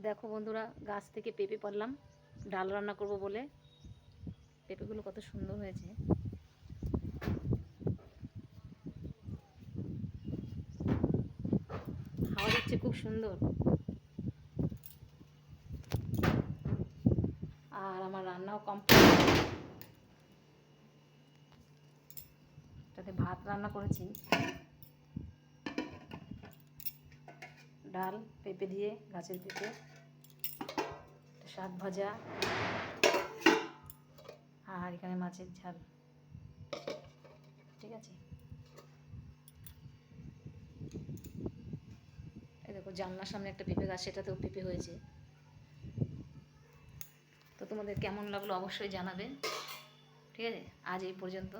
দেখো বন্ধুরা, গাছ থেকে পেঁপে পারলাম ডাল রান্না করব বলে। পেঁপেগুলো কত সুন্দর হয়েছে। হাওয়া দিচ্ছে খুব সুন্দর। আর আমার রান্নাও কমপ্লিট। তাতে ভাত রান্না করেছি, ডাল পেঁপে দিয়ে, গাছের পেঁপে, শাক ভাজা, আর এখানে মাছের ঝাল। ঠিক আছে, এই দেখো জানলার সামনে একটা পেঁপে গাছ, সেটাতেও পেঁপে হয়েছে। তো তোমাদের কেমন লাগলো অবশ্যই জানাবে। ঠিক আছে, আজ এই পর্যন্ত।